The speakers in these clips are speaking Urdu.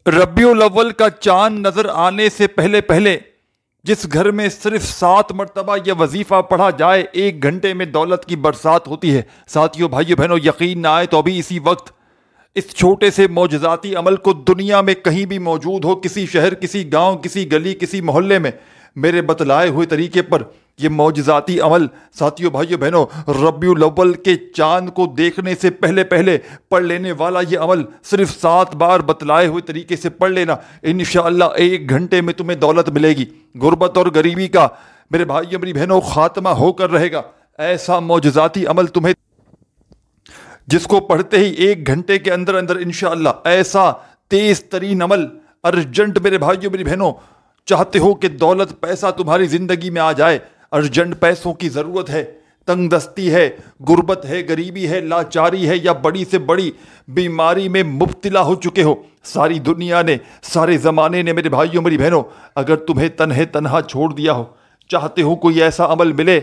ربیع الاول کا چاند نظر آنے سے پہلے پہلے جس گھر میں صرف 7 مرتبہ یہ وظیفہ پڑھا جائے 1 گھنٹے میں دولت کی برسات ہوتی ہے۔ ساتھیوں، بھائیو بہنوں، یقین نہ آئے تو ابھی اسی وقت اس چھوٹے سے معجزاتی عمل کو دنیا میں کہیں بھی موجود ہو، کسی شہر، کسی گاؤں، کسی گلی، کسی محلے میں، میرے بتلائے ہوئے طریقے پر یہ معجزاتی عمل، ساتھیوں، بھائیو بہنوں، ربیع الاول کے چاند کو دیکھنے سے پہلے پہلے پڑھ لینے والا یہ عمل صرف 7 بار بتلائے ہوئے طریقے سے پڑھ لینا، انشاءاللہ 1 گھنٹے میں تمہیں دولت ملے گی۔ غربت اور غریبی کا میرے بھائیو میری بہنوں خاتمہ ہو کر رہے گا۔ ایسا معجزاتی عمل تمہیں جس کو پڑھتے ہی 1 گھنٹے کے اندر اندر انشاءاللہ ایسا تیز ترین عمل، ارجنٹ میرے بھائیو میری بہنوں، چاہتے ہو کہ دولت پیسہ تمہاری زندگی میں آ جائے، ارجنٹ پیسوں کی ضرورت ہے، تنگ دستی ہے، غربت ہے، غریبی ہے، لاچاری ہے، یا بڑی سے بڑی بیماری میں مبتلا ہو چکے ہو، ساری دنیا نے، سارے زمانے نے میرے بھائیوں میری بہنوں اگر تمہیں تنہا چھوڑ دیا ہو، چاہتے ہو کوئی ایسا عمل ملے،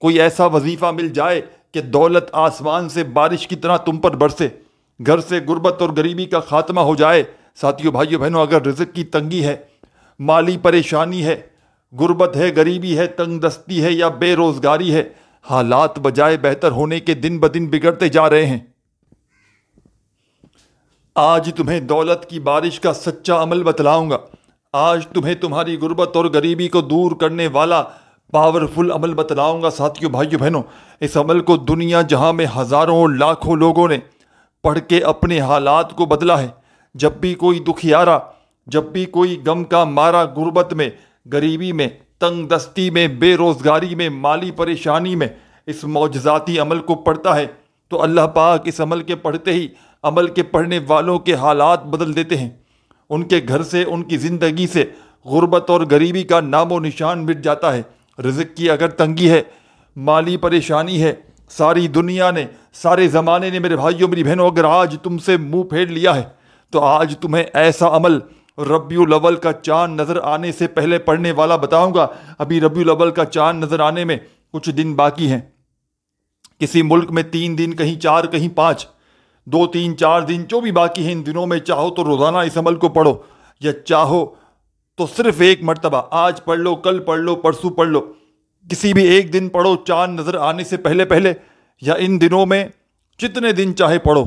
کوئی ایسا وظیفہ مل جائے کہ دولت آسمان سے بارش کی طرح تم پر برسے، گھر سے غربت اور غریبی کا خاتمہ ہو جائے۔ ساتھیوں، بھائیوں بہنوں، اگر رزق کی تنگی ہے، مالی پریشانی ہے، غربت ہے، غریبی ہے، تنگ دستی ہے، یا بے روزگاری ہے، حالات بجائے بہتر ہونے کے دن بدن بگڑتے جا رہے ہیں، آج تمہیں دولت کی بارش کا سچا عمل بتلاؤں گا۔ آج تمہیں تمہاری غربت اور غریبی کو دور کرنے والا پاورفل عمل بتلاؤں گا۔ ساتھیوں، بھائیوں بہنوں، اس عمل کو دنیا جہاں میں ہزاروں لاکھوں لوگوں نے پڑھ کے اپنے حالات کو بدلا ہے۔ جب بھی کوئی دکھیارا، جب بھی کوئی غم کا مارا غربت میں، غریبی میں، تنگ دستی میں، بے روزگاری میں، مالی پریشانی میں اس معجزاتی عمل کو پڑھتا ہے تو اللہ پاک اس عمل کے پڑھتے ہی عمل کے پڑھنے والوں کے حالات بدل دیتے ہیں۔ ان کے گھر سے، ان کی زندگی سے غربت اور غریبی کا نام و نشان مٹ جاتا ہے۔ رزق کی اگر تنگی ہے، مالی پریشانی ہے، ساری دنیا نے، سارے زمانے نے میرے بھائیوں میری بہنوں اگر آج تم سے منہ پھیر لیا ہے تو آج تمہیں ایسا عمل ربیع الاول کا چاند نظر آنے سے پہلے پڑھنے والا بتاؤں گا۔ ابھی ربیع الاول کا چاند نظر آنے میں کچھ دن باقی ہیں۔ کسی ملک میں 3 دن، کہیں 4، کہیں 5، 2، 3، 4 دن جو بھی باقی ہیں، ان دنوں میں چاہو تو روزانہ اس عمل کو پڑھو، یا چاہو تو صرف 1 مرتبہ آج پڑھ لو، کل پڑھ لو، پرسوں پڑھ لو، کسی بھی 1 دن پڑھو چاند نظر آنے سے پہلے پہلے، یا ان دنوں میں جتنے دن چاہے پڑھو،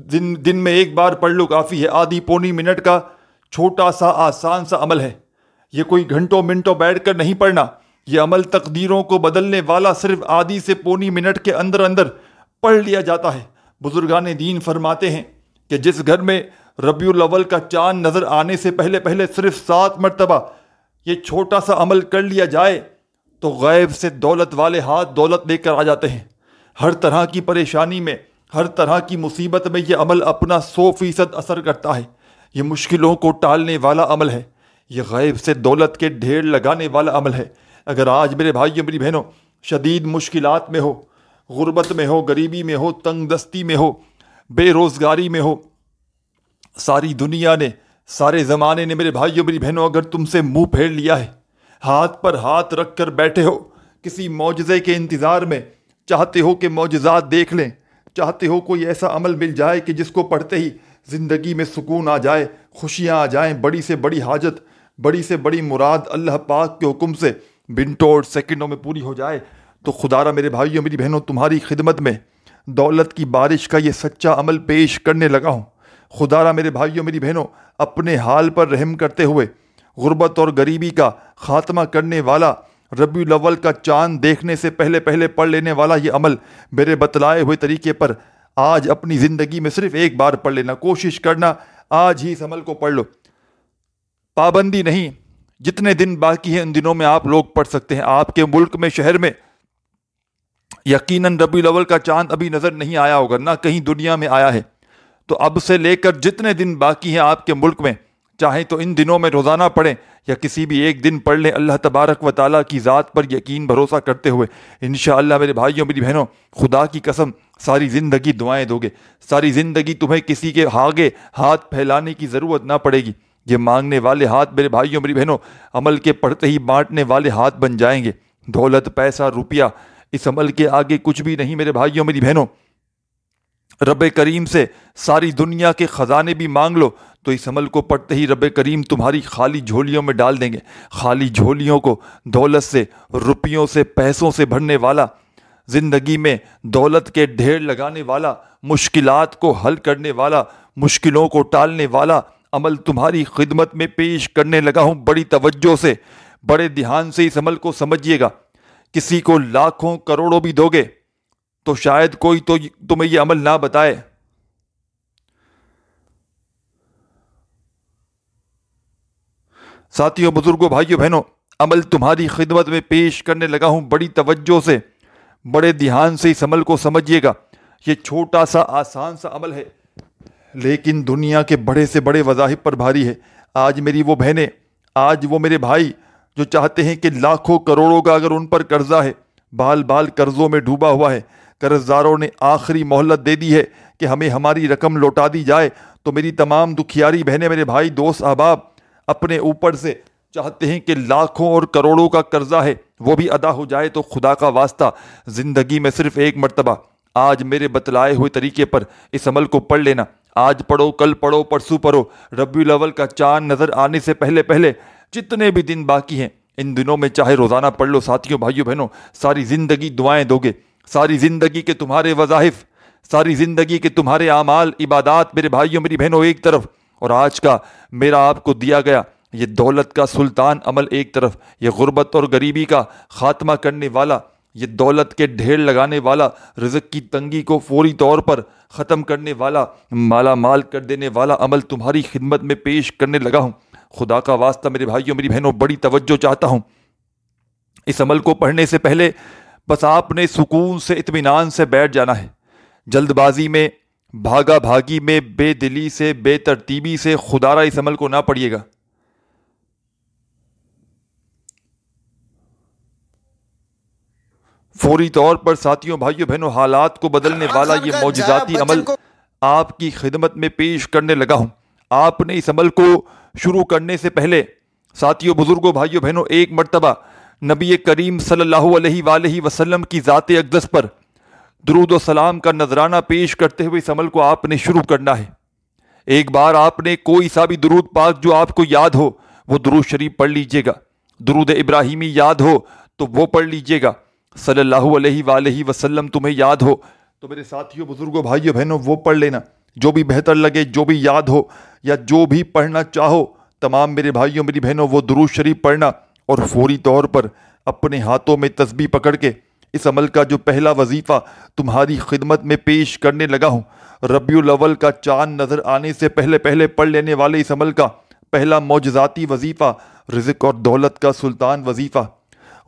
دن میں 1 بار پڑھ لو کافی ہے۔ آدھی پونی منٹ کا چھوٹا سا آسان سا عمل ہے، یہ کوئی گھنٹوں منٹوں بیٹھ کر نہیں پڑھنا، یہ عمل تقدیروں کو بدلنے والا صرف آدھی سے پونی منٹ کے اندر اندر پڑھ لیا جاتا ہے۔ بزرگان دین فرماتے ہیں کہ جس گھر میں ربیع الاول کا چاند نظر آنے سے پہلے پہلے صرف 7 مرتبہ یہ چھوٹا سا عمل کر لیا جائے تو غیب سے دولت والے ہاتھ دولت لے کر آ جاتے ہیں۔ ہر طرح کی پریشانی میں، ہر طرح کی مصیبت میں یہ عمل اپنا 100% اثر کرتا ہے۔ یہ مشکلوں کو ٹالنے والا عمل ہے، یہ غیب سے دولت کے ڈھیر لگانے والا عمل ہے۔ اگر آج میرے بھائیوں میری بہنوں شدید مشکلات میں ہو، غربت میں ہو، غریبی میں ہو، تنگ دستی میں ہو، بے روزگاری میں ہو، ساری دنیا نے، سارے زمانے نے میرے بھائیوں میری بہنوں اگر تم سے منہ پھیر لیا ہے، ہاتھ پر ہاتھ رکھ کر بیٹھے ہو کسی معجزے کے انتظار میں، چاہتے ہو کہ معجزات دیکھ لیں، چاہتے ہو کوئی ایسا عمل مل جائے کہ جس کو پڑھتے ہی زندگی میں سکون آ جائے، خوشیاں آ جائیں، بڑی سے بڑی حاجت، بڑی سے بڑی مراد اللہ پاک کے حکم سے منٹوں اور سیکنڈوں میں پوری ہو جائے، تو خدارا میرے بھائیوں میری بہنوں تمہاری خدمت میں دولت کی بارش کا یہ سچا عمل پیش کرنے لگا ہوں۔ خدارا میرے بھائیوں میری بہنوں اپنے حال پر رحم کرتے ہوئے غربت اور غریبی کا خاتمہ کرنے والا ربیع الاول کا چاند دیکھنے سے پہلے پہلے پڑھ لینے والا یہ عمل میرے بتلائے ہوئے طریقے پر آج اپنی زندگی میں صرف 1 بار پڑھ لینا، کوشش کرنا آج ہی اس عمل کو پڑھ لو۔ پابندی نہیں، جتنے دن باقی ہیں ان دنوں میں آپ لوگ پڑھ سکتے ہیں۔ آپ کے ملک میں، شہر میں یقیناً ربیع الاول کا چاند ابھی نظر نہیں آیا ہوگا، نہ کہیں دنیا میں آیا ہے، تو اب سے لے کر جتنے دن باقی ہیں آپ کے ملک میں، چاہیں تو ان دنوں میں روزانہ پڑھیں یا کسی بھی 1 دن پڑھ لیں، اللہ تبارک و تعالیٰ کی ذات پر یقین بھروسہ کرتے ہوئے انشاءاللہ میرے بھائیوں میری بہنوں خدا کی قسم ساری زندگی دعائیں دو گے، ساری زندگی تمہیں کسی کے آگے ہاتھ پھیلانے کی ضرورت نہ پڑے گی۔ یہ مانگنے والے ہاتھ میرے بھائیوں میری بہنوں عمل کے پڑھتے ہی بانٹنے والے ہاتھ بن جائیں گے۔ دولت، پیسہ، روپیہ اس عمل کے آگے کچھ بھی نہیں میرے بھائیوں میری بہنوں۔ رب کریم سے ساری دنیا کے خزانے بھی مانگ لو تو اس عمل کو پڑھتے ہی رب کریم تمہاری خالی جھولیوں میں ڈال دیں گے. خالی جھولیوں کو دولت سے، روپیوں سے، پیسوں سے بھرنے والا، زندگی میں دولت کے ڈھیر لگانے والا، مشکلات کو حل کرنے والا، مشکلوں کو ٹالنے والا عمل تمہاری خدمت میں پیش کرنے لگا ہوں. بڑی توجہ سے، بڑے دھیان سے اس عمل کو سمجھیے گا. کسی کو لاکھوں کروڑوں بھی دو گے تو شاید کوئی تو تمہیں یہ عمل نہ بتائے. ساتھیوں، بزرگوں، بھائیوں، بہنوں، عمل تمہاری خدمت میں پیش کرنے لگا ہوں. بڑی توجہ سے، بڑے دھیان سے اس عمل کو سمجھیے گا. یہ چھوٹا سا آسان سا عمل ہے لیکن دنیا کے بڑے سے بڑے وظائف پر بھاری ہے. آج میری وہ بہنیں، آج وہ میرے بھائی جو چاہتے ہیں کہ لاکھوں کروڑوں کا اگر ان پر قرضہ ہے، بال بال قرضوں میں ڈوبا ہوا ہے، قرضداروں نے آخری مہلت دے دی ہے کہ ہمیں ہماری رقم لوٹا دی جائے، تو میری تمام دکھیاری بہنیں، میرے بھائی، دوست، احباب اپنے اوپر سے چاہتے ہیں کہ لاکھوں اور کروڑوں کا قرضہ ہے وہ بھی ادا ہو جائے، تو خدا کا واسطہ زندگی میں صرف ایک مرتبہ آج میرے بتلائے ہوئے طریقے پر اس عمل کو پڑھ لینا. آج پڑھو، کل پڑھو، پرسوں پڑھو. ربیع الاول کا چاند نظر آنے سے پہلے پہلے جتنے بھی دن باقی ہیں ان دنوں میں چاہے روزانہ پڑھ لو. ساتھیوں، بھائیوں، بہنوں، ساری زندگی دعائیں دو گے، ساری زندگی کے تمہارے وظائف، ساری زندگی کے تمہارے اعمال، عبادات، میرے بھائیوں، میری بہنوں، ایک طرف، اور آج کا میرا آپ کو دیا گیا یہ دولت کا سلطان عمل ایک طرف، یہ غربت اور غریبی کا خاتمہ کرنے والا، یہ دولت کے ڈھیر لگانے والا، رزق کی تنگی کو فوری طور پر ختم کرنے والا، مالا مال کر دینے والا عمل تمہاری خدمت میں پیش کرنے لگا ہوں. خدا کا واسطہ میرے بھائیوں، میری بہنوں، بڑی توجہ چاہتا ہوں. اس عمل کو پڑھنے سے پہلے بس آپ نے سکون سے، اطمینان سے بیٹھ جانا ہے. جلد بازی میں، بھاگا بھاگی میں، بے دلی سے، بے ترتیبی سے خدا را اس عمل کو نہ پڑھیے گا. فوری طور پر ساتھیوں، بھائیوں، بہنوں، حالات کو بدلنے والا یہ معجزاتی عمل آپ کی خدمت میں پیش کرنے لگا ہوں. آپ نے اس عمل کو شروع کرنے سے پہلے ساتھیوں، بزرگوں، بھائیوں، بہنوں، ایک مرتبہ نبی کریم صلی اللہ علیہ وآلہ وسلم کی ذات اقدس پر درود و سلام کا نذرانہ پیش کرتے ہوئے اس عمل کو آپ نے شروع کرنا ہے. ایک بار آپ نے کوئی سا بھی درود پاک جو آپ کو یاد ہو وہ درود شریف پڑھ لیجئے گا. درود ابراہیمی یاد ہو تو وہ پڑھ لیجئے گا. صلی اللہ علیہ وآلہ وسلم تمہیں یاد ہو تو میرے ساتھیوں، بزرگوں، بھائیوں، بہنوں، وہ پڑھ لینا. جو بھی بہتر لگے، جو بھی یاد ہو یا جو بھی پڑھنا چاہو، تمام میرے بھائیوں، میری بہنوں، وہ درود شریف پڑھنا. اور فوری طور پر اپنے ہاتھوں میں تسبیح پکڑ کے اس عمل کا جو پہلا وظیفہ تمہاری خدمت میں پیش کرنے لگا ہوں، ربیع الاول کا چاند نظر آنے سے پہلے پہلے پڑھ لینے والے اس عمل کا پہلا معجزاتی وظیفہ، رزق اور دولت کا سلطان وظیفہ،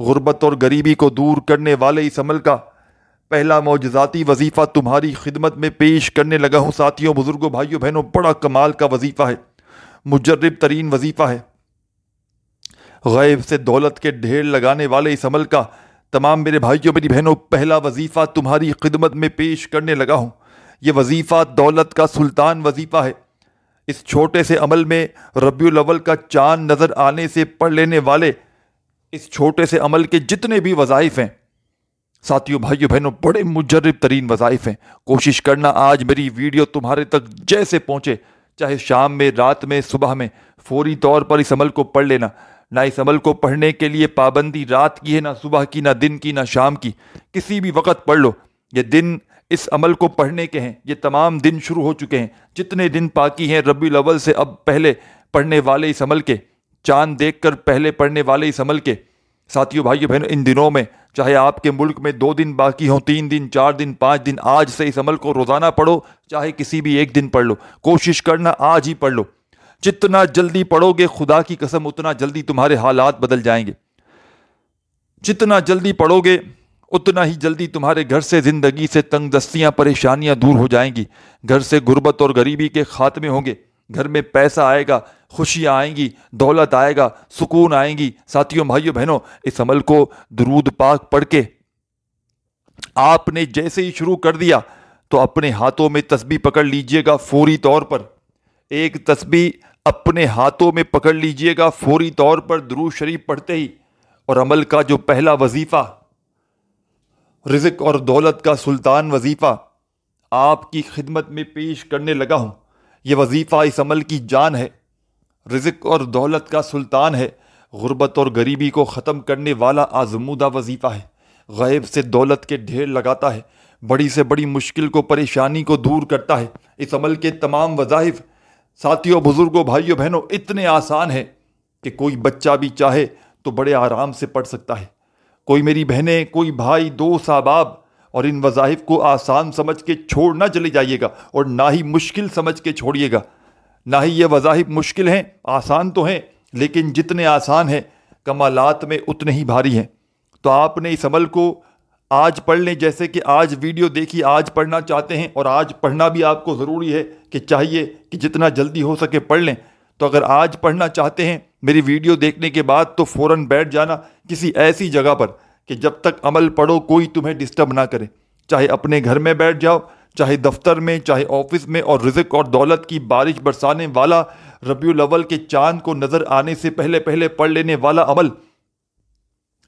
غربت اور غریبی کو دور کرنے والے اس عمل کا پہلا معجزاتی وظیفہ تمہاری خدمت میں پیش کرنے لگا ہوں. ساتھیوں، بزرگوں، بھائیوں، بہنوں، بڑا کمال کا وظیفہ ہے، مجرب ترین وظیفہ ہے. غیب سے دولت کے ڈھیر لگانے والے اس عمل کا تمام میرے بھائیوں، میری بہنوں، پہلا وظیفہ تمہاری خدمت میں پیش کرنے لگا ہوں. یہ وظیفہ دولت کا سلطان وظیفہ ہے. اس چھوٹے سے عمل میں ربیع الاول کا چاند نظر آنے سے پڑھ لینے والے اس چھوٹے سے عمل کے جتنے بھی وظائف ہیں ساتھیوں، بھائیوں، بہنوں، بڑے مجرب ترین وظائف ہیں. کوشش کرنا آج میری ویڈیو تمہارے تک جیسے پہنچے، چاہے شام میں، رات میں، صبح میں، فوری طور پر اس عمل کو پڑھ لینا. نہ اس عمل کو پڑھنے کے لیے پابندی رات کی ہے، نہ صبح کی، نہ دن کی، نہ شام کی، کسی بھی وقت پڑھ لو. یہ دن اس عمل کو پڑھنے کے ہیں، یہ تمام دن شروع ہو چکے ہیں. جتنے دن باقی ہیں ربیع الاول سے اب پہلے پڑھنے والے اس عمل کے، چاند دیکھ کر پہلے پڑھنے والے اس عمل کے، ساتھیوں، بھائیوں، بہنوں، ان دنوں میں چاہے آپ کے ملک میں 2 دن باقی ہوں، 3 دن، 4 دن، 5 دن، آج سے اس عمل کو روزانہ پڑھو، چاہے کسی بھی ایک دن پڑھ لو. کوشش کرنا آج ہی پڑھ لو. جتنا جلدی پڑھو گے خدا کی قسم اتنا جلدی تمہارے حالات بدل جائیں گے. جتنا جلدی پڑھو گے اتنا ہی جلدی تمہارے گھر سے، زندگی سے تنگ دستیاں، پریشانیاں دور ہو جائیں گی. گھر سے غربت اور غریبی کے خاتمے ہوں گے. گھر میں پیسہ آئے گا، خوشیاں آئیں گی، دولت آئے گا، سکون آئیں گی. ساتھیوں، بھائیوں، بہنوں، اس عمل کو درود پاک پڑھ کے آپ نے جیسے ہی شروع کر دیا تو اپنے ہاتھوں میں تسبیح پکڑ لیجئے گا. فوری طور پر ایک تسبیح اپنے ہاتھوں میں پکڑ لیجئے گا فوری طور پر درود شریف پڑھتے ہی، اور عمل کا جو پہلا وظیفہ، رزق اور دولت کا سلطان وظیفہ آپ کی خدمت میں پیش کرنے لگا ہوں. یہ وظیفہ اس عمل کی جان ہے، رزق اور دولت کا سلطان ہے، غربت اور غریبی کو ختم کرنے والا آزمودہ وظیفہ ہے، غیب سے دولت کے ڈھیر لگاتا ہے، بڑی سے بڑی مشکل کو پریشانی کو دور کرتا ہے۔ اس عمل کے تمام وظائف ساتھیوں، بزرگوں، بھائیوں، بہنوں اتنے آسان ہیں کہ کوئی بچہ بھی چاہے تو بڑے آرام سے پڑھ سکتا ہے۔ کوئی میری بہنیں، کوئی بھائی، دوست، احباب، اور ان وظائف کو آسان سمجھ کے چھوڑ نہ چلے جائیے گا، اور نہ ہی مشکل سمجھ کے چھوڑیے گا۔ نہ ہی یہ وظائف مشکل ہیں، آسان تو ہیں، لیکن جتنے آسان ہیں کمالات میں اتنے ہی بھاری ہیں۔ تو آپ نے اس عمل کو آج پڑھ لیں، جیسے کہ آج ویڈیو دیکھی، آج پڑھنا چاہتے ہیں، اور آج پڑھنا بھی آپ کو ضروری ہے کہ چاہیے کہ جتنا جلدی ہو سکے پڑھ لیں۔ تو اگر آج پڑھنا چاہتے ہیں میری ویڈیو دیکھنے کے بعد تو فوراً بیٹھ جانا کسی ایسی جگہ پر کہ جب تک عمل پڑھو کوئی تمہیں ڈسٹرب نہ کرے، چاہے اپنے گھر میں بیٹھ جاؤ، چاہے دفتر میں، چاہے آفس میں، اور رزق اور دولت کی بارش برسانے والا ربیع الاول کے چاند کو نظر آنے سے پہلے پہلے پڑھ لینے والا عمل،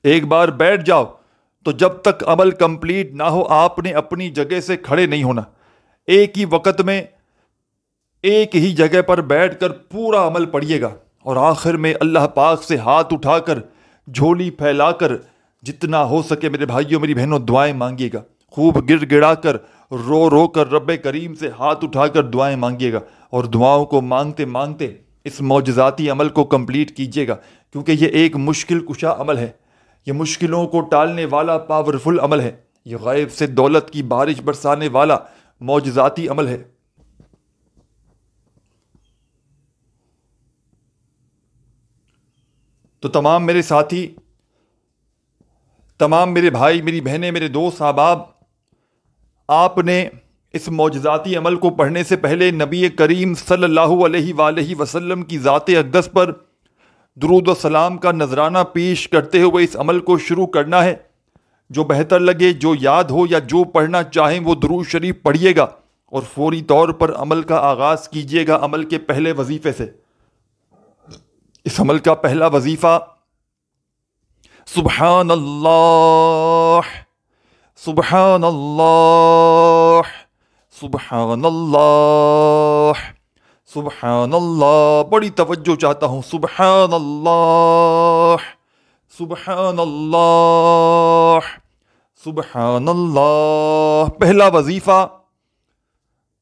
ایک بار بیٹھ جاؤ تو جب تک عمل کمپلیٹ نہ ہو آپ نے اپنی جگہ سے کھڑے نہیں ہونا۔ ایک ہی وقت میں ایک ہی جگہ پر بیٹھ کر پورا عمل پڑھیے گا، اور آخر میں اللہ پاک سے ہاتھ اٹھا کر، جھولی پھیلا کر، جتنا ہو سکے میرے بھائیوں میری بہنوں دعائیں مانگیے گا، خوب گڑ گڑا کر، رو رو کر رب کریم سے ہاتھ اٹھا کر دعائیں مانگیے گا، اور دعاؤں کو مانگتے مانگتے اس معجزاتی عمل کو کمپلیٹ کیجیے گا، کیونکہ یہ ایک مشکل کشا عمل ہے، یہ مشکلوں کو ٹالنے والا پاورفل عمل ہے، یہ غیب سے دولت کی بارش برسانے والا معجزاتی عمل ہے۔ تو تمام میرے ساتھی، تمام میرے بھائی، میری بہنیں، میرے دوست، احباب، آپ نے اس معجزاتی عمل کو پڑھنے سے پہلے نبی کریم صلی اللہ علیہ وآلہ وسلم کی ذات اقدس پر درود و سلام کا نذرانہ پیش کرتے ہوئے اس عمل کو شروع کرنا ہے۔ جو بہتر لگے، جو یاد ہو یا جو پڑھنا چاہیں وہ درود شریف پڑھیے گا، اور فوری طور پر عمل کا آغاز کیجیے گا عمل کے پہلے وظیفے سے۔ اس عمل کا پہلا وظیفہ سبحان اللہ، سبحان اللہ، سبحان اللہ، سبحان اللہ، بڑی توجہ چاہتا ہوں، سبحان اللہ، سبحان اللہ، سبحان اللہ۔ پہلا وظیفہ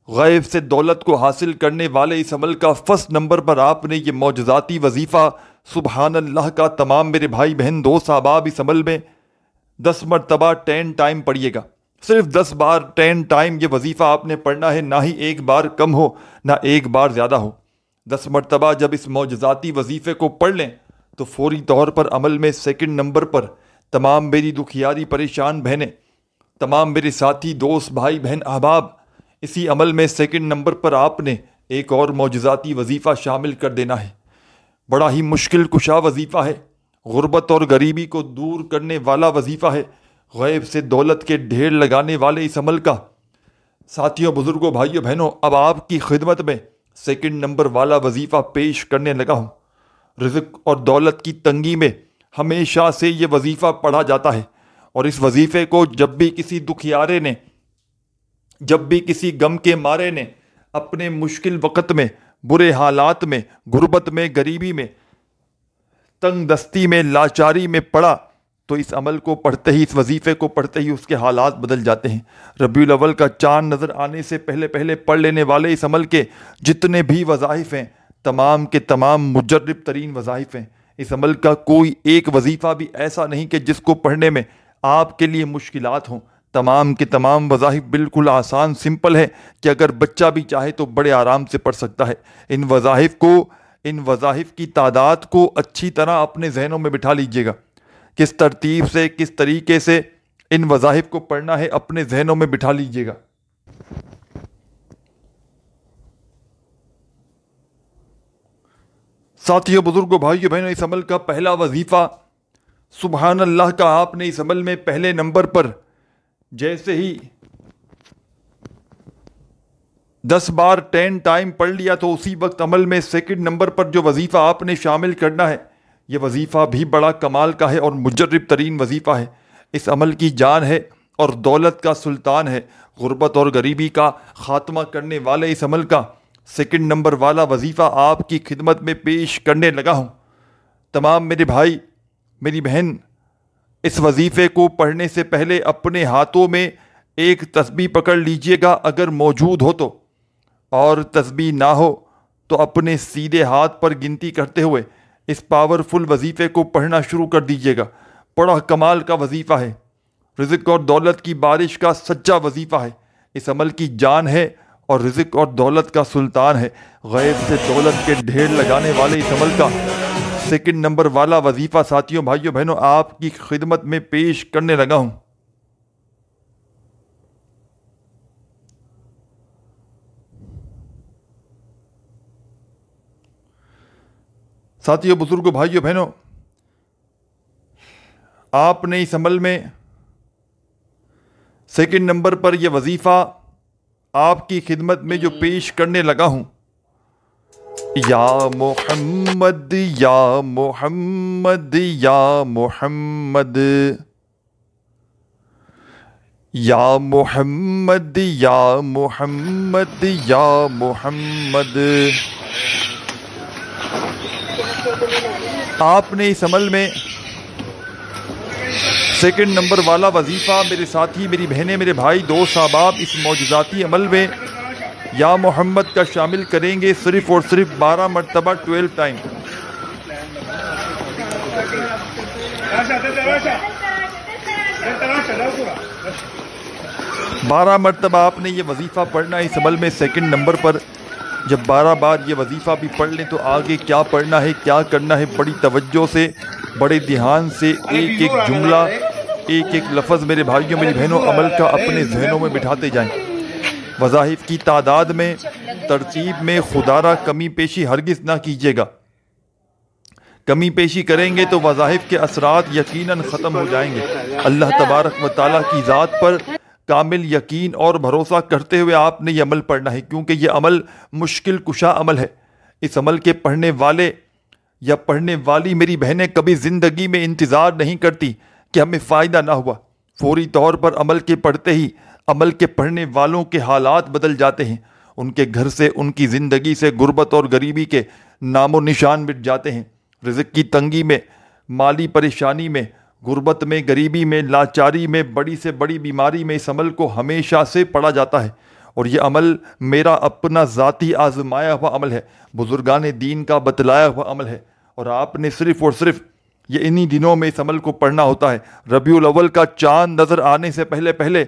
غیب سے دولت کو حاصل کرنے والے اس عمل کا فرسٹ نمبر پر آپ نے یہ معجزاتی وظیفہ سبحان اللہ کا تمام میرے بھائی بہن دوست احباب اس عمل میں 10 مرتبہ 10 ٹائم پڑھیے گا۔ صرف 10 بار 10 ٹائم یہ وظیفہ آپ نے پڑھنا ہے، نہ ہی ایک بار کم ہو نہ ایک بار زیادہ ہو۔ 10 مرتبہ جب اس معجزاتی وظیفے کو پڑھ لیں تو فوری طور پر عمل میں سیکنڈ نمبر پر تمام میری دکھیاری پریشان بہنیں، تمام میرے ساتھی دوست بھائی بہن احباب، اسی عمل میں سیکنڈ نمبر پر آپ نے ایک اور معجزاتی وظیفہ شامل کر دینا ہے۔ بڑا ہی مشکل کشا وظیفہ ہے، غربت اور غریبی کو دور کرنے والا وظیفہ ہے، غیب سے دولت کے ڈھیر لگانے والے اس عمل کا ساتھیوں، بزرگوں، بھائیوں، بہنوں اب آپ کی خدمت میں سیکنڈ نمبر والا وظیفہ پیش کرنے لگا ہوں۔ رزق اور دولت کی تنگی میں ہمیشہ سے یہ وظیفہ پڑھا جاتا ہے، اور اس وظیفے کو جب بھی کسی دکھیارے نے، جب بھی کسی غم کے مارے نے اپنے مشکل وقت میں، برے حالات میں، غربت میں، غریبی میں، تنگ دستی میں، لاچاری میں پڑا تو اس عمل کو پڑھتے ہی، اس وظیفے کو پڑھتے ہی اس کے حالات بدل جاتے ہیں۔ ربیع الاول کا چاند نظر آنے سے پہلے پہلے پڑھ لینے والے اس عمل کے جتنے بھی وظائف ہیں تمام کے تمام مجرب ترین وظائف ہیں۔ اس عمل کا کوئی ایک وظیفہ بھی ایسا نہیں کہ جس کو پڑھنے میں آپ کے لیے مشکلات ہوں۔ تمام کے تمام وظائف بالکل آسان، سمپل ہے کہ اگر بچہ بھی چاہے تو بڑے آرام سے پڑھ سکتا ہے۔ ان وظائف کی تعداد کو اچھی طرح اپنے ذہنوں میں بٹھا لیجئے گا، کس ترتیب سے، کس طریقے سے ان وظائف کو پڑھنا ہے اپنے ذہنوں میں بٹھا لیجئے گا۔ ساتھیوں، بزرگوں، بھائیوں، بہنوں اس عمل کا پہلا وظیفہ سبحان اللہ کا آپ نے اس عمل میں پہلے نمبر پر جیسے ہی 10 بار 10 ٹائم پڑھ لیا تو اسی وقت عمل میں سیکنڈ نمبر پر جو وظیفہ آپ نے شامل کرنا ہے یہ وظیفہ بھی بڑا کمال کا ہے اور مجرب ترین وظیفہ ہے۔ اس عمل کی جان ہے اور دولت کا سلطان ہے، غربت اور غریبی کا خاتمہ کرنے والے اس عمل کا سیکنڈ نمبر والا وظیفہ آپ کی خدمت میں پیش کرنے لگا ہوں۔ تمام میرے بھائی میری بہن، اس وظیفے کو پڑھنے سے پہلے اپنے ہاتھوں میں ایک تسبیح پکڑ لیجئے گا اگر موجود ہو تو، اور تسبیح نہ ہو تو اپنے سیدھے ہاتھ پر گنتی کرتے ہوئے اس پاورفل وظیفے کو پڑھنا شروع کر دیجئے گا۔ بڑا کمال کا وظیفہ ہے، رزق اور دولت کی بارش کا سچا وظیفہ ہے، اس عمل کی جان ہے اور رزق اور دولت کا سلطان ہے۔ غیب سے دولت کے ڈھیر لگانے والے اس عمل کا سیکنڈ نمبر والا وظیفہ ساتھیوں بھائیوں بہنوں آپ کی خدمت میں پیش کرنے لگا ہوں۔ ساتھیوں بزرگوں بھائیوں بہنوں، آپ نے اس عمل میں سیکنڈ نمبر پر یہ وظیفہ آپ کی خدمت میں جو پیش کرنے لگا ہوں، یا محمد یا محمد یا محمد یا محمد یا محمد یا محمد۔ آپ نے اس عمل میں سیکنڈ نمبر والا وظیفہ میرے ساتھی میری بہنیں میرے بھائی دوست احباب اس معجزاتی عمل میں یا محمد کا شامل کریں گے صرف اور صرف 12 مرتبہ 12 ٹائم۔ بارہ مرتبہ آپ نے یہ وظیفہ پڑھنا ہے اس عمل میں سیکنڈ نمبر پر۔ جب 12 بار یہ وظیفہ بھی پڑھ لیں تو آگے کیا پڑھنا ہے کیا کرنا ہے بڑی توجہ سے بڑے دھیان سے ایک ایک جملہ ایک ایک لفظ میرے بھائیوں میری بہنوں عمل کا اپنے ذہنوں میں بٹھاتے جائیں۔ وظائف کی تعداد میں ترتیب میں خدا را کمی پیشی ہرگز نہ کیجیے گا، کمی پیشی کریں گے تو وظائف کے اثرات یقیناً ختم ہو جائیں گے۔ اللہ تبارک و تعالیٰ کی ذات پر کامل یقین اور بھروسہ کرتے ہوئے آپ نے یہ عمل پڑھنا ہے، کیونکہ یہ عمل مشکل کشا عمل ہے۔ اس عمل کے پڑھنے والے یا پڑھنے والی میری بہنیں کبھی زندگی میں انتظار نہیں کرتی کہ ہمیں فائدہ نہ ہوا، فوری طور پر عمل کے پڑھتے ہی عمل کے پڑھنے والوں کے حالات بدل جاتے ہیں، ان کے گھر سے ان کی زندگی سے غربت اور غریبی کے نام و نشان مٹ جاتے ہیں۔ رزق کی تنگی میں، مالی پریشانی میں، غربت میں، غریبی میں، لاچاری میں، بڑی سے بڑی بیماری میں اس عمل کو ہمیشہ سے پڑھا جاتا ہے، اور یہ عمل میرا اپنا ذاتی آزمایا ہوا عمل ہے، بزرگان دین کا بتلایا ہوا عمل ہے، اور آپ نے صرف اور صرف یہ انہی دنوں میں اس عمل کو پڑھنا ہوتا ہے۔ ربیع الاول کا چاند نظر آنے سے پہلے پہلے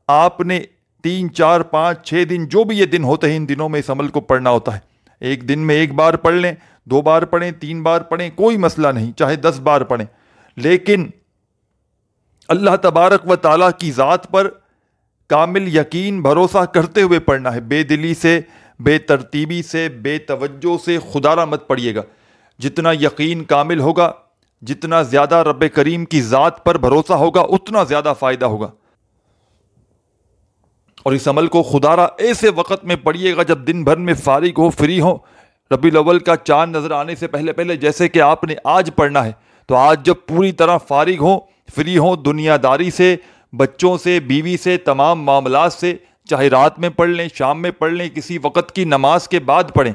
آپ نے 3 4 5 6 دن جو بھی یہ دن ہوتے ہیں ان دنوں میں اس عمل کو پڑھنا ہوتا ہے۔ ایک دن میں 1 بار پڑھ لیں، 2 بار پڑھیں، 3 بار پڑھیں، کوئی مسئلہ نہیں، چاہے 10 بار پڑھیں، لیکن اللہ تبارک و تعالیٰ کی ذات پر کامل یقین بھروسہ کرتے ہوئے پڑھنا ہے، بے دلی سے، بے ترتیبی سے، بے توجہ سے خدا را مت پڑھیے گا۔ جتنا یقین کامل ہوگا، جتنا زیادہ رب کریم کی ذات پر بھروسہ ہوگا اتنا زیادہ فائدہ ہوگا۔ اور اس عمل کو خدا را ایسے وقت میں پڑھیے گا جب دن بھر میں فارغ ہو، فری ہو، ربیع الاول کا چاند نظر آنے سے پہلے پہلے، جیسے کہ آپ نے آج پڑھنا ہے تو آج جب پوری طرح فارغ ہوں، فری ہوں دنیا داری سے، بچوں سے، بیوی سے، تمام معاملات سے، چاہے رات میں پڑھ لیں، شام میں پڑھ لیں، کسی وقت کی نماز کے بعد پڑھیں،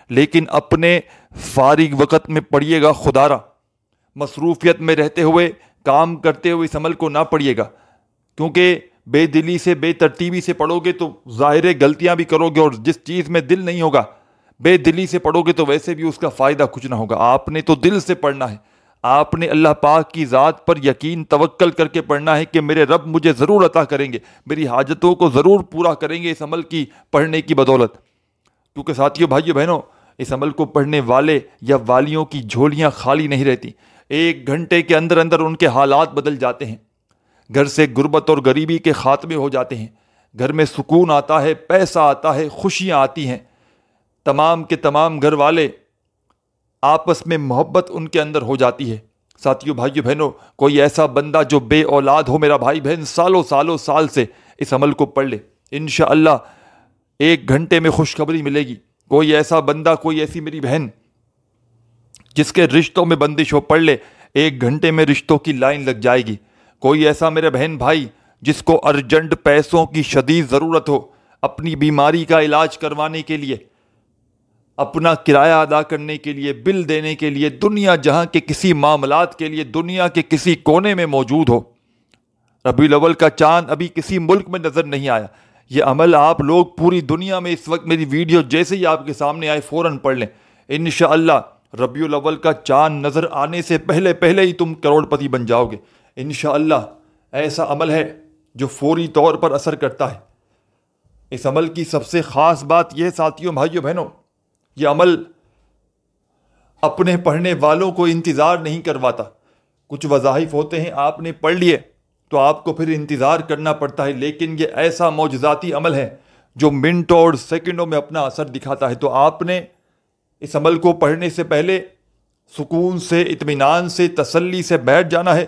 لیکن اپنے فارغ وقت میں پڑھیے گا خدا را۔ مصروفیت میں رہتے ہوئے، کام کرتے ہوئے اس عمل کو نہ پڑھیے گا، کیونکہ بے دلی سے، بے ترتیبی سے پڑھو گے تو ظاہر غلطیاں بھی کرو گے، اور جس چیز میں دل نہیں ہوگا بے دلی سے پڑھو گے تو ویسے بھی اس کا فائدہ کچھ نہ ہوگا۔ آپ نے تو دل سے پڑھنا ہے، آپ نے اللہ پاک کی ذات پر یقین توکل کر کے پڑھنا ہے کہ میرے رب مجھے ضرور عطا کریں گے، میری حاجتوں کو ضرور پورا کریں گے اس عمل کی پڑھنے کی بدولت۔ کیونکہ ساتھیوں بھائیوں بہنوں، اس عمل کو پڑھنے والے یا والیوں کی جھولیاں خالی نہیں رہتی، 1 گھنٹے کے اندر اندر ان کے حالات بدل جاتے ہیں، گھر سے غربت اور غریبی کے خاتمے ہو جاتے ہیں، گھر میں سکون آتا ہے، پیسہ آتا ہے، خوشیاں آتی ہیں، تمام کے تمام گھر والے آپس میں محبت ان کے اندر ہو جاتی ہے۔ ساتھیوں بھائیوں بہنوں، کوئی ایسا بندہ جو بے اولاد ہو میرا بھائی بہن سالوں سال سے اس عمل کو پڑھ لے، انشاءاللہ 1 گھنٹے میں خوشخبری ملے گی۔ کوئی ایسا بندہ، کوئی ایسی میری بہن جس کے رشتوں میں بندش ہو، پڑھ لے، 1 گھنٹے میں رشتوں کی لائن لگ جائے گی۔ کوئی ایسا میرے بہن بھائی جس کو ارجنٹ پیسوں کی شدید ضرورت ہو اپنی بیماری کا علاج کروانے کے لیے، اپنا کرایہ ادا کرنے کے لیے، بل دینے کے لیے، دنیا جہاں کے کسی معاملات کے لیے دنیا کے کسی کونے میں موجود ہو، ربیع الاول کا چاند ابھی کسی ملک میں نظر نہیں آیا، یہ عمل آپ لوگ پوری دنیا میں اس وقت میری ویڈیو جیسے ہی آپ کے سامنے آئے فوراً پڑھ لیں، انشاءاللہ ربیع الاول کا چاند نظر آنے سے پہلے پہلے ہی تم کروڑ پتی بن جاؤ گے انشاءاللہ۔ ایسا عمل ہے جو فوری طور پر اثر کرتا ہے۔ اس عمل کی سب سے خاص بات یہ ساتھیوں، بھائیوں، بہنوں، یہ عمل اپنے پڑھنے والوں کو انتظار نہیں کرواتا۔ کچھ وظائف ہوتے ہیں آپ نے پڑھ لیے تو آپ کو پھر انتظار کرنا پڑتا ہے، لیکن یہ ایسا معجزاتی عمل ہے جو منٹوں اور سیکنڈوں میں اپنا اثر دکھاتا ہے۔ تو آپ نے اس عمل کو پڑھنے سے پہلے سکون سے، اطمینان سے، تسلی سے بیٹھ جانا ہے،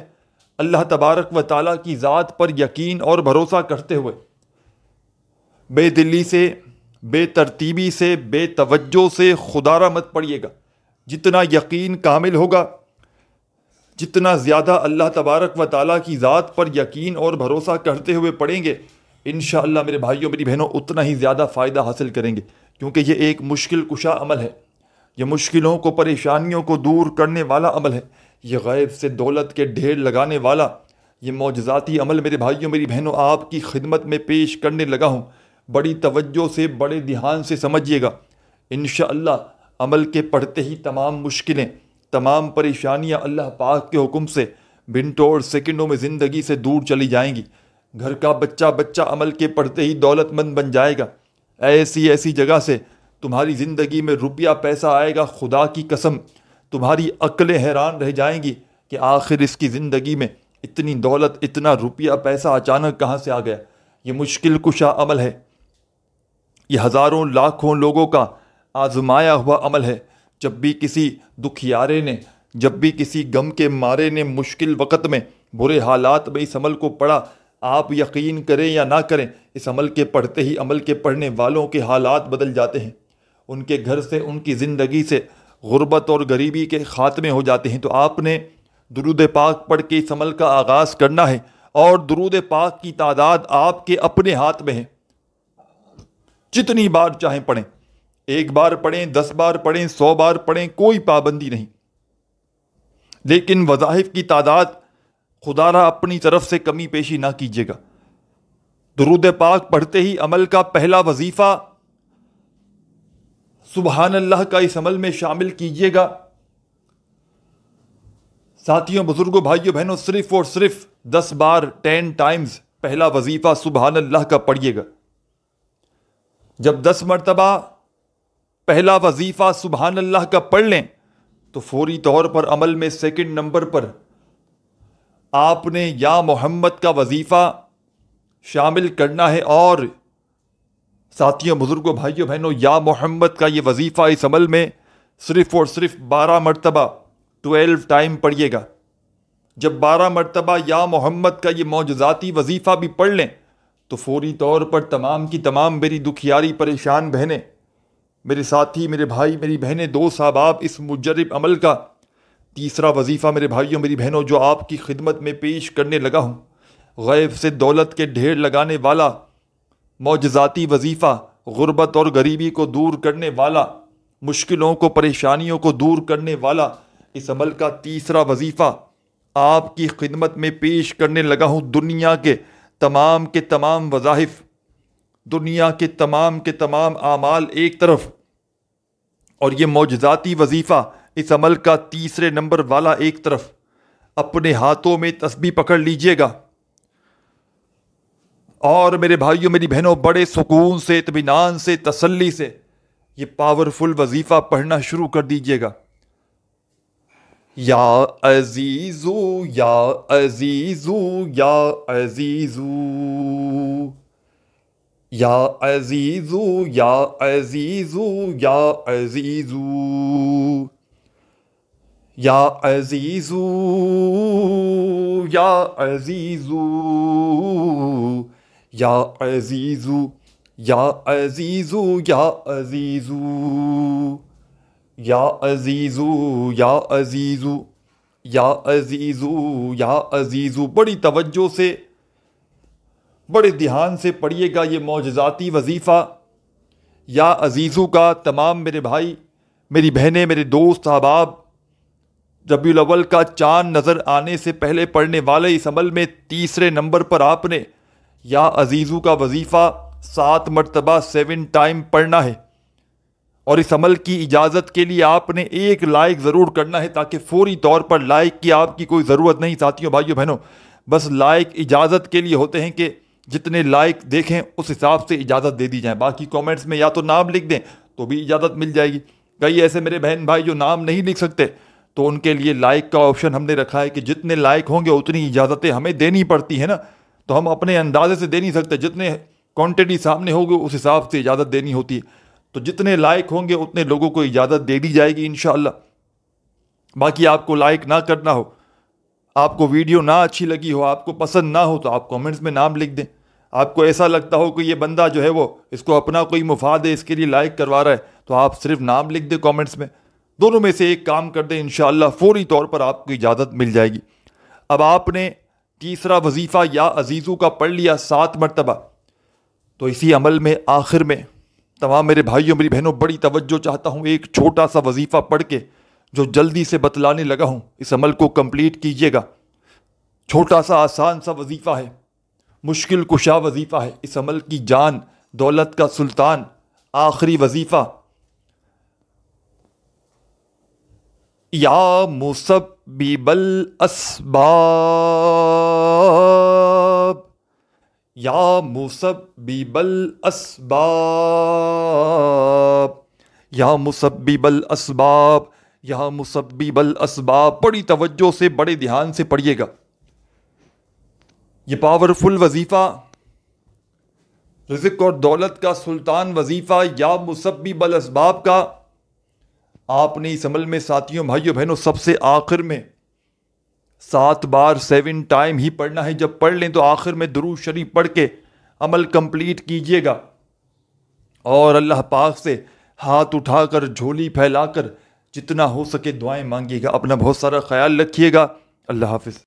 اللہ تبارک و تعالیٰ کی ذات پر یقین اور بھروسہ کرتے ہوئے، بے دلی سے، بے ترتیبی سے، بے توجہ سے خدا را مت پڑھیے گا۔ جتنا یقین کامل ہوگا، جتنا زیادہ اللہ تبارک و تعالیٰ کی ذات پر یقین اور بھروسہ کرتے ہوئے پڑھیں گے، انشاءاللہ میرے بھائیوں، میری بہنوں، اتنا ہی زیادہ فائدہ حاصل کریں گے، کیونکہ یہ ایک مشکل کشا عمل ہے، یہ مشکلوں کو، پریشانیوں کو دور کرنے والا عمل ہے، یہ غیب سے دولت کے ڈھیر لگانے والا یہ معجزاتی عمل میرے بھائیوں، میری بہنوں، آپ کی خدمت میں پیش کرنے لگا ہوں۔ بڑی توجہ سے، بڑے دھیان سے سمجھیے گا، انشاءاللہ عمل کے پڑھتے ہی تمام مشکلیں، تمام پریشانیاں اللہ پاک کے حکم سے منٹوں اور سیکنڈوں میں زندگی سے دور چلی جائیں گی۔ گھر کا بچہ عمل کے پڑھتے ہی دولت مند بن جائے گا۔ ایسی جگہ سے تمہاری زندگی میں روپیہ پیسہ آئے گا، خدا کی قسم تمہاری عقلیں حیران رہ جائیں گی کہ آخر اس کی زندگی میں اتنی دولت، اتنا روپیہ پیسہ اچانک کہاں سے آ گیا۔ یہ مشکل کشا عمل ہے، یہ ہزاروں لاکھوں لوگوں کا آزمایا ہوا عمل ہے۔ جب بھی کسی دکھیارے نے، جب بھی کسی غم کے مارے نے مشکل وقت میں، برے حالات میں اس عمل کو پڑھا، آپ یقین کریں یا نہ کریں، اس عمل کے پڑھتے ہی عمل کے پڑھنے والوں کے حالات بدل جاتے ہیں، ان کے گھر سے، ان کی زندگی سے غربت اور غریبی کے خاتمے ہو جاتے ہیں۔ تو آپ نے درود پاک پڑھ کے اس عمل کا آغاز کرنا ہے، اور درود پاک کی تعداد آپ کے اپنے ہاتھ میں ہے، جتنی بار چاہیں پڑھیں، 1 بار پڑھیں، 10 بار پڑھیں، 100 بار پڑھیں، کوئی پابندی نہیں، لیکن وظائف کی تعداد خدا را اپنی طرف سے کمی پیشی نہ کیجیے گا۔ درود پاک پڑھتے ہی عمل کا پہلا وظیفہ سبحان اللہ کا اس عمل میں شامل کیجیے گا۔ ساتھیوں، بزرگوں، بھائیوں، بہنوں، صرف اور صرف 10 بار 10 ٹائمز پہلا وظیفہ سبحان اللہ کا پڑھیے گا۔ جب 10 مرتبہ پہلا وظیفہ سبحان اللہ کا پڑھ لیں تو فوری طور پر عمل میں سیکنڈ نمبر پر آپ نے یا محمد کا وظیفہ شامل کرنا ہے، اور ساتھیوں، بزرگوں، بھائیوں، بہنوں، یا محمد کا یہ وظیفہ اس عمل میں صرف اور صرف 12 مرتبہ 12 ٹائم پڑھیے گا۔ جب 12 مرتبہ یا محمد کا یہ معجزاتی وظیفہ بھی پڑھ لیں تو فوری طور پر تمام کی تمام میری دکھیاری پریشان بہنیں، میرے ساتھی، میرے بھائی، میری بہنیں، دوست احباب، اس مجرب عمل کا تیسرا وظیفہ میرے بھائیوں، میری بہنوں، جو آپ کی خدمت میں پیش کرنے لگا ہوں، غیب سے دولت کے ڈھیر لگانے والا معجزاتی وظیفہ، غربت اور غریبی کو دور کرنے والا، مشکلوں کو، پریشانیوں کو دور کرنے والا اس عمل کا تیسرا وظیفہ آپ کی خدمت میں پیش کرنے لگا ہوں۔ دنیا کے تمام وظائف، دنیا کے تمام اعمال ایک طرف، اور یہ معجزاتی وظیفہ اس عمل کا تیسرے نمبر والا ایک طرف، اپنے ہاتھوں میں تسبیح پکڑ لیجئے گا، اور میرے بھائیوں، میری بہنوں، بڑے سکون سے، اطمینان سے، تسلی سے یہ پاورفل وظیفہ پڑھنا شروع کر دیجئے گا۔ یا عزیزو، یا عزیزو، یا عزیزو، یا عزیزو، یا عزیزو، یا عزیزو، یا عزیزو، یا عزیزو، یا عزیزو، یا عزیزو، یا عزیزو، یا عزیزو، یا عزیزو، یا عزیزو، یا عزیزو۔ بڑی توجہ سے، بڑے دھیان سے پڑھیے گا یہ معجزاتی وظیفہ، یا عزیزو کا تمام میرے بھائی میری بہنیں میرے دوست احباب ربیع الاول کا چاند نظر آنے سے پہلے پڑھنے والے اس عمل میں تیسرے نمبر پر آپ نے یا عزیزو کا وظیفہ 7 مرتبہ 7 ٹائم پڑھنا ہے، اور اس عمل کی اجازت کے لیے آپ نے 1 لائک ضرور کرنا ہے، تاکہ فوری طور پر لائک کی آپ کی کوئی ضرورت نہیں ساتھیوں بھائیوں بہنوں، بس لائک اجازت کے لیے ہوتے ہیں کہ جتنے لائک دیکھیں اس حساب سے اجازت دے دی جائیں، باقی کومنٹس میں یا تو نام لکھ دیں تو بھی اجازت مل جائے گی۔ کئی ایسے میرے بہن بھائی جو نام نہیں لکھ سکتے تو ان کے لیے لائک کا آپشن ہم نے رکھا ہے کہ جتنے لائک ہوں گے اتنی اجازتیں ہمیں دینی پڑتی ہیں نا، تو ہم اپنے اندازے سے دے نہیں سکتے، جتنے کوانٹٹی سامنے ہوگی اس حساب سے اجازت دینی ہوتی ہے، تو جتنے لائک ہوں گے اتنے لوگوں کو اجازت دے دی جائے گی انشاءاللہ۔ باقی آپ کو لائک نہ کرنا ہو، آپ کو ویڈیو نہ اچھی لگی ہو، آپ کو پسند نہ ہو، تو آپ کومنٹس میں نام لکھ دیں۔ آپ کو ایسا لگتا ہو کہ یہ بندہ جو ہے وہ اس کو اپنا کوئی مفاد ہے اس کے لیے لائک کروا رہا ہے، تو آپ صرف نام لکھ دیں کومنٹس میں، دونوں میں سے ایک کام کر دیں، انشاءاللہ فوری طور پر آپ کو اجازت مل جائے گی۔ اب آپ نے تیسرا وظیفہ یا عزیزو کا پڑھ لیا 7 مرتبہ، تو اسی عمل میں آخر میں تمام میرے بھائیوں میری بہنوں بڑی توجہ چاہتا ہوں، ایک چھوٹا سا وظیفہ پڑھ کے جو جلدی سے بتلانے لگا ہوں، اس عمل کو کمپلیٹ کیجیے گا۔ چھوٹا سا آسان سا وظیفہ ہے، مشکل کشا وظیفہ ہے، اس عمل کی جان دولت کا سلطان آخری وظیفہ، یا مسبب الاسباب، یا مسبب الاسباب، یا مسبب الاسباب، یا مسبب الاسباب، بڑی توجہ سے بڑے دھیان سے پڑھیے گا۔ یہ پاورفل وظیفہ، رزق اور دولت کا سلطان وظیفہ یا مسبب الاسباب کا آپ نے اس عمل میں ساتھیوں بھائیوں بہنوں سب سے آخر میں 7 بار 7 ٹائم ہی پڑھنا ہے۔ جب پڑھ لیں تو آخر میں درود شریف پڑھ کے عمل کمپلیٹ کیجیے گا، اور اللہ پاک سے ہاتھ اٹھا کر جھولی پھیلا کر جتنا ہو سکے دعائیں مانگیے گا۔ اپنا بہت سارا خیال رکھیے گا۔ اللہ حافظ۔